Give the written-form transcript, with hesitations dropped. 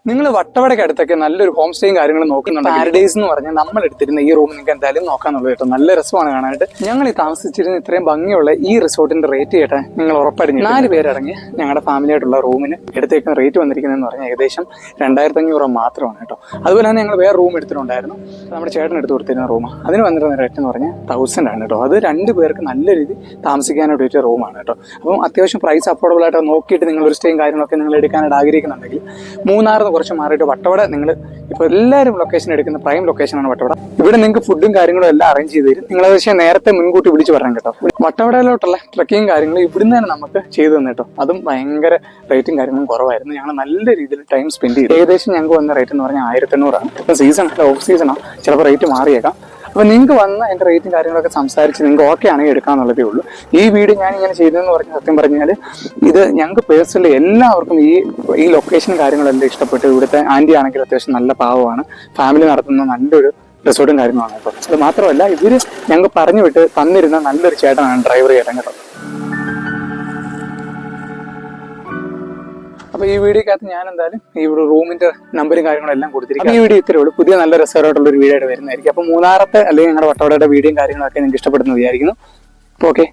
നിങ്ങൾ വട്ടവടയ്ക്ക് അടുത്തൊക്കെ നല്ലൊരു ഹോം സ്റ്റേയും കാര്യങ്ങളും നോക്കുന്നുണ്ട്. പാരഡൈസ് എന്ന് പറഞ്ഞാൽ നമ്മൾ എടുത്തിരുന്ന ഈ റൂം നിങ്ങൾക്ക് എന്തായാലും നോക്കാന്നുള്ളത് കേട്ടോ. നല്ല രസമാണ് കാണാനായിട്ട്. ഞങ്ങൾ ഈ താമസിച്ചിരുന്ന ഇത്രയും ഭംഗിയുള്ള ഈ റിസോർട്ടിന്റെ റേറ്റ് കേട്ടാൽ നിങ്ങൾ ഉറപ്പടിഞ്ഞു 4 പേരടങ്ങി ഞങ്ങളുടെ ഫാമിലി ആയിട്ടുള്ള റൂമിന് എടുത്തേക്കുന്ന റേറ്റ് വന്നിരിക്കുന്നതെന്ന് പറഞ്ഞാൽ ഏകദേശം 2500 മാത്രമാണ് കേട്ടോ. അതുപോലെ തന്നെ ഞങ്ങൾ വേറെ റൂം എടുത്തിട്ടുണ്ടായിരുന്നു. നമ്മുടെ ചേട്ടൻ എടുത്ത് കൊടുത്തിരുന്ന റൂം അതിന് വന്നിരുന്ന റേറ്റ് എന്ന് പറഞ്ഞാൽ 1000 ആണ് കേട്ടോ. അത് 2 പേർക്ക് നല്ല രീതി താമസിക്കാനായിട്ട് പറ്റിയ റൂമാണ് കേട്ടോ. അപ്പം അത്യാവശ്യം പ്രൈസ് അഫോർഡബിൾ ആയിട്ട് നോക്കിയിട്ട് നിങ്ങൾ ഒരു സ്റ്റേയും കാര്യങ്ങളൊക്കെ നിങ്ങൾ എടുക്കാനായിട്ട് ആഗ്രഹിക്കുന്നുണ്ടെങ്കിൽ മൂന്നാറിന് കുറച്ച് മാറിയിട്ട് വട്ടവട നിങ്ങൾ ഇപ്പോൾ എല്ലാവരും ലൊക്കേഷൻ എടുക്കുന്ന പ്രൈം ലൊക്കേഷനാണ് വട്ടവട. ഇവിടെ നിങ്ങൾക്ക് ഫുഡും കാര്യങ്ങളും എല്ലാം അറേഞ്ച് ചെയ്ത് തരും. നിങ്ങൾ പക്ഷേ നേരത്തെ മുൻകൂട്ടി വിളിച്ച് പറയാൻ കേട്ടോ. വട്ടവടയിലോട്ടുള്ള ട്രക്കിങ് കാര്യങ്ങൾ ഇവിടുന്ന് തന്നെ നമുക്ക് ചെയ്തു തന്നെ കേട്ടോ. അതും ഭയങ്കര റേറ്റും കാര്യങ്ങളും കുറവായിരുന്നു. ഞങ്ങൾ നല്ല രീതിയിൽ ടൈം സ്പെൻഡ് ചെയ്തു. ഏകദേശം ഞങ്ങൾക്ക് വന്ന റേറ്റ് എന്ന് പറഞ്ഞാൽ 1800 ആണ്. ഇപ്പം സീസൺ ഓഫ് സീസണാണ്, ചിലപ്പോൾ റേറ്റ് മാറിയേക്കാം. അപ്പോൾ നിങ്ങൾക്ക് വന്ന എൻ്റെ റേറ്റും കാര്യങ്ങളൊക്കെ സംസാരിച്ച് നിങ്ങൾക്ക് ഓക്കെ ആണെങ്കിൽ എടുക്കാമെന്നുള്ളതേ ഉള്ളൂ. ഈ വീഡിയോ ഞാനിങ്ങനെ ചെയ്തതെന്ന് പറഞ്ഞാൽ സത്യം പറഞ്ഞാൽ ഇത് ഞങ്ങൾക്ക് പേഴ്സണലി എല്ലാവർക്കും ഈ ലൊക്കേഷനും കാര്യങ്ങളെല്ലാം ഇഷ്ടപ്പെട്ടു. ഇവിടുത്തെ ആൻറ്റി ആണെങ്കിൽ അത്യാവശ്യം നല്ല പാവമാണ്. ഫാമിലി നടത്തുന്ന നല്ലൊരു റിസോർട്ടും കാര്യങ്ങളാണ് കേട്ടോ. അത് മാത്രമല്ല ഇവർ ഞങ്ങൾ പറഞ്ഞു വിട്ട് തന്നിരുന്ന നല്ലൊരു ചേട്ടനാണ് ഡ്രൈവർ ചേട്ടൻ കേട്ടോ. അപ്പോൾ ഈ വീഡിയോക്കകത്ത് ഞാൻ എന്തായാലും ഈ റൂമിന്റെ നമ്പറും കാര്യങ്ങളും എല്ലാം കൊടുത്തിരിക്കും. ഈ വീഡിയോ ഇത്രയേ ഉള്ളൂ. പുതിയ നല്ല രസകരമായിട്ടുള്ള ഒരു വീഡിയോ ആയിട്ട് വരുന്നതായിരിക്കും. അപ്പോൾ മൂന്നാറത്തെ അല്ലെങ്കിൽ ഞങ്ങളുടെ വട്ടവടയുടെ വീഡിയോയും കാര്യങ്ങളൊക്കെ നിങ്ങൾക്ക് ഇഷ്ടപ്പെടുന്നു വിചാരിക്കുന്നു. അപ്പോൾ ഓക്കെ.